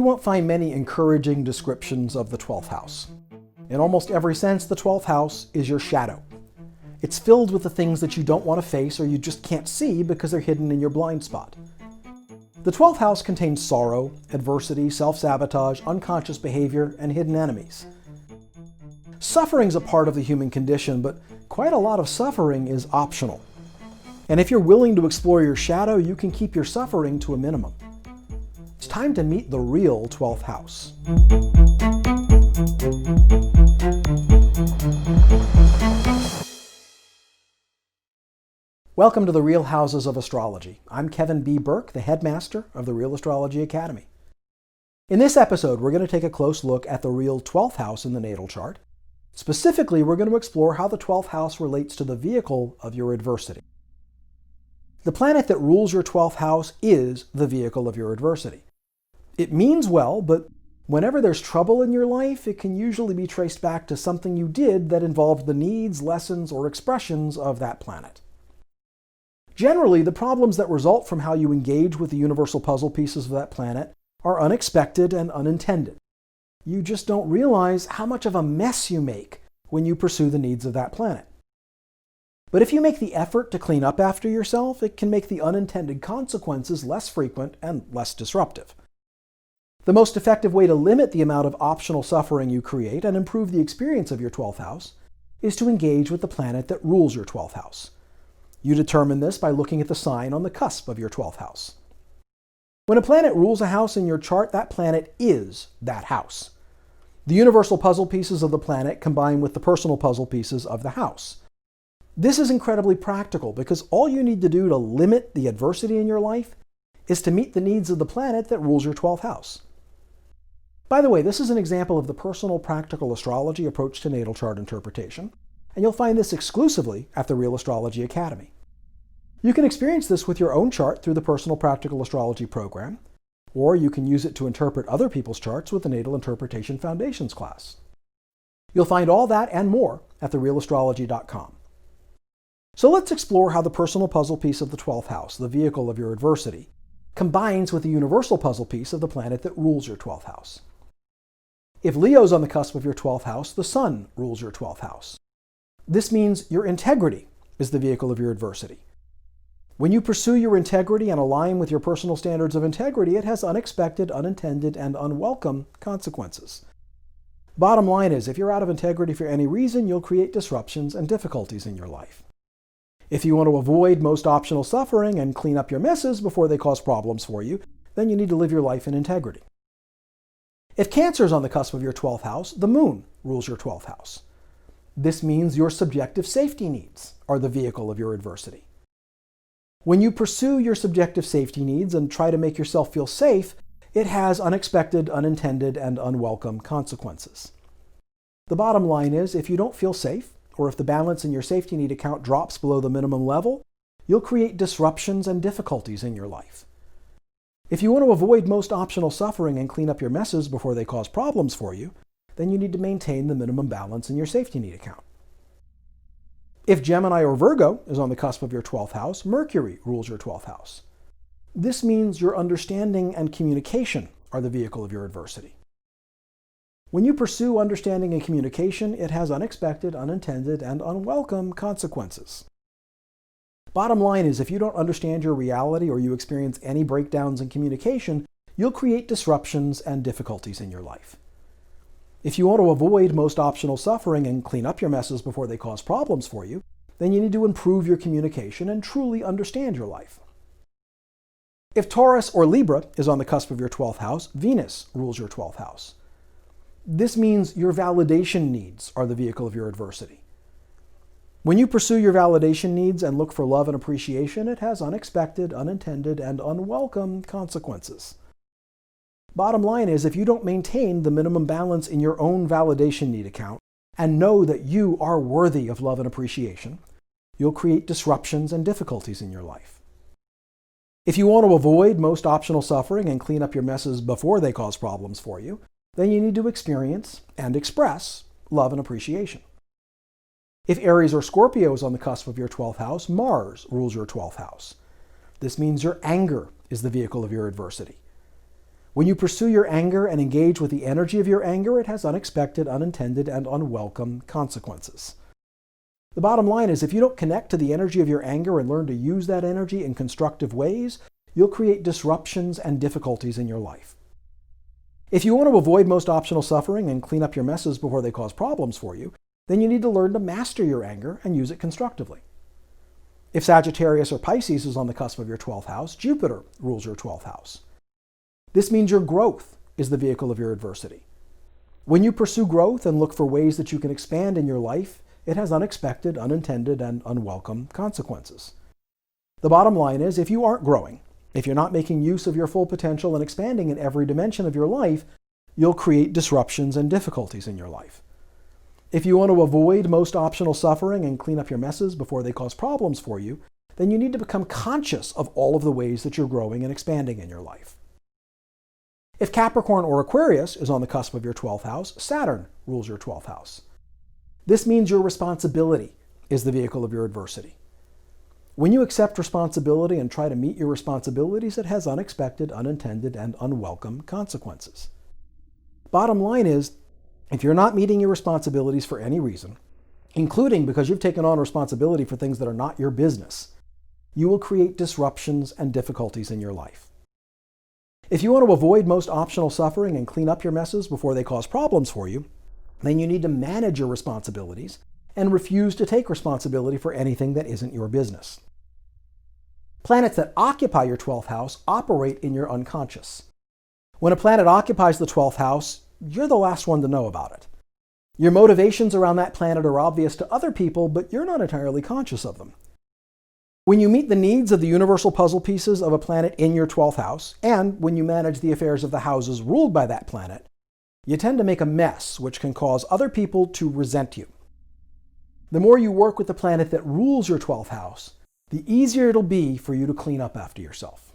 won't find many encouraging descriptions of the 12th house. In almost every sense, the 12th house is your shadow. It's filled with the things that you don't want to face or you just can't see because they're hidden in your blind spot. The 12th house contains sorrow, adversity, self-sabotage, unconscious behavior, and hidden enemies. Suffering's a part of the human condition, but quite a lot of suffering is optional. And if you're willing to explore your shadow, you can keep your suffering to a minimum. It's time to meet the real 12th house. Welcome to the Real Houses of Astrology. I'm Kevin B. Burke, the headmaster of the Real Astrology Academy. In this episode, we're going to take a close look at the real 12th house in the natal chart. Specifically, we're going to explore how the 12th house relates to the vehicle of your adversity. The planet that rules your 12th house is the vehicle of your adversity. It means well, but whenever there's trouble in your life, it can usually be traced back to something you did that involved the needs, lessons, or expressions of that planet. Generally, the problems that result from how you engage with the universal puzzle pieces of that planet are unexpected and unintended. You just don't realize how much of a mess you make when you pursue the needs of that planet. But if you make the effort to clean up after yourself, it can make the unintended consequences less frequent and less disruptive. The most effective way to limit the amount of optional suffering you create and improve the experience of your 12th house is to engage with the planet that rules your 12th house. You determine this by looking at the sign on the cusp of your 12th house. When a planet rules a house in your chart, that planet is that house. The universal puzzle pieces of the planet combine with the personal puzzle pieces of the house. This is incredibly practical because all you need to do to limit the adversity in your life is to meet the needs of the planet that rules your 12th house. By the way, this is an example of the personal practical astrology approach to natal chart interpretation, and you'll find this exclusively at the Real Astrology Academy. You can experience this with your own chart through the Personal Practical Astrology program, or you can use it to interpret other people's charts with the Natal Interpretation Foundations class. You'll find all that and more at therealastrology.com. So let's explore how the personal puzzle piece of the 12th house, the vehicle of your adversity, combines with the universal puzzle piece of the planet that rules your 12th house. If Leo's on the cusp of your 12th house, the sun rules your 12th house. This means your integrity is the vehicle of your adversity. When you pursue your integrity and align with your personal standards of integrity, it has unexpected, unintended, and unwelcome consequences. Bottom line is, if you're out of integrity for any reason, you'll create disruptions and difficulties in your life. If you want to avoid most optional suffering and clean up your messes before they cause problems for you, then you need to live your life in integrity. If Cancer is on the cusp of your 12th house, the moon rules your 12th house. This means your subjective safety needs are the vehicle of your adversity. When you pursue your subjective safety needs and try to make yourself feel safe, it has unexpected, unintended, and unwelcome consequences. The bottom line is, if you don't feel safe, or if the balance in your safety need account drops below the minimum level, you'll create disruptions and difficulties in your life. If you want to avoid most optional suffering and clean up your messes before they cause problems for you, then you need to maintain the minimum balance in your safety need account. If Gemini or Virgo is on the cusp of your 12th house, Mercury rules your 12th house. This means your understanding and communication are the vehicle of your adversity. When you pursue understanding and communication, it has unexpected, unintended, and unwelcome consequences. Bottom line is, if you don't understand your reality or you experience any breakdowns in communication, you'll create disruptions and difficulties in your life. If you want to avoid most optional suffering and clean up your messes before they cause problems for you, then you need to improve your communication and truly understand your life. If Taurus or Libra is on the cusp of your 12th house, Venus rules your 12th house. This means your validation needs are the vehicle of your adversity. When you pursue your validation needs and look for love and appreciation, it has unexpected, unintended, and unwelcome consequences. Bottom line is, if you don't maintain the minimum balance in your own validation need account and know that you are worthy of love and appreciation, you'll create disruptions and difficulties in your life. If you want to avoid most optional suffering and clean up your messes before they cause problems for you, then you need to experience and express love and appreciation. If Aries or Scorpio is on the cusp of your 12th house, Mars rules your 12th house. This means your anger is the vehicle of your adversity. When you pursue your anger and engage with the energy of your anger, it has unexpected, unintended, and unwelcome consequences. The bottom line is, if you don't connect to the energy of your anger and learn to use that energy in constructive ways, you'll create disruptions and difficulties in your life. If you want to avoid most optional suffering and clean up your messes before they cause problems for you, then you need to learn to master your anger and use it constructively. If Sagittarius or Pisces is on the cusp of your 12th house, Jupiter rules your 12th house. This means your growth is the vehicle of your adversity. When you pursue growth and look for ways that you can expand in your life, it has unexpected, unintended, and unwelcome consequences. The bottom line is, if you aren't growing, if you're not making use of your full potential and expanding in every dimension of your life, you'll create disruptions and difficulties in your life. If you want to avoid most optional suffering and clean up your messes before they cause problems for you, then you need to become conscious of all of the ways that you're growing and expanding in your life. If Capricorn or Aquarius is on the cusp of your 12th house, Saturn rules your 12th house. This means your responsibility is the vehicle of your adversity. When you accept responsibility and try to meet your responsibilities, it has unexpected, unintended, and unwelcome consequences. Bottom line is, if you're not meeting your responsibilities for any reason, including because you've taken on responsibility for things that are not your business, you will create disruptions and difficulties in your life. If you want to avoid most optional suffering and clean up your messes before they cause problems for you, then you need to manage your responsibilities and refuse to take responsibility for anything that isn't your business. Planets that occupy your 12th house operate in your unconscious. When a planet occupies the 12th house, you're the last one to know about it. Your motivations around that planet are obvious to other people, but you're not entirely conscious of them. When you meet the needs of the universal puzzle pieces of a planet in your 12th house, and when you manage the affairs of the houses ruled by that planet, you tend to make a mess, which can cause other people to resent you. The more you work with the planet that rules your 12th house, the easier it'll be for you to clean up after yourself.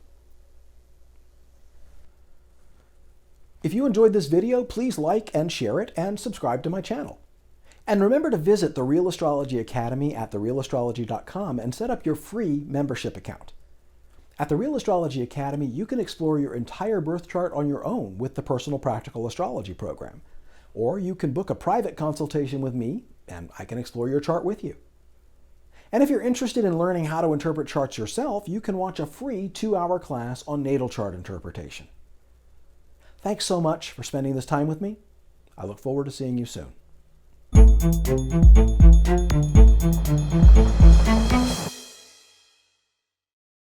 If you enjoyed this video, please like and share it and subscribe to my channel. And remember to visit the Real Astrology Academy at therealastrology.com and set up your free membership account. At the Real Astrology Academy, you can explore your entire birth chart on your own with the Personal Practical Astrology program. Or you can book a private consultation with me, and I can explore your chart with you. And if you're interested in learning how to interpret charts yourself, you can watch a free 2-hour class on natal chart interpretation. Thanks so much for spending this time with me. I look forward to seeing you soon.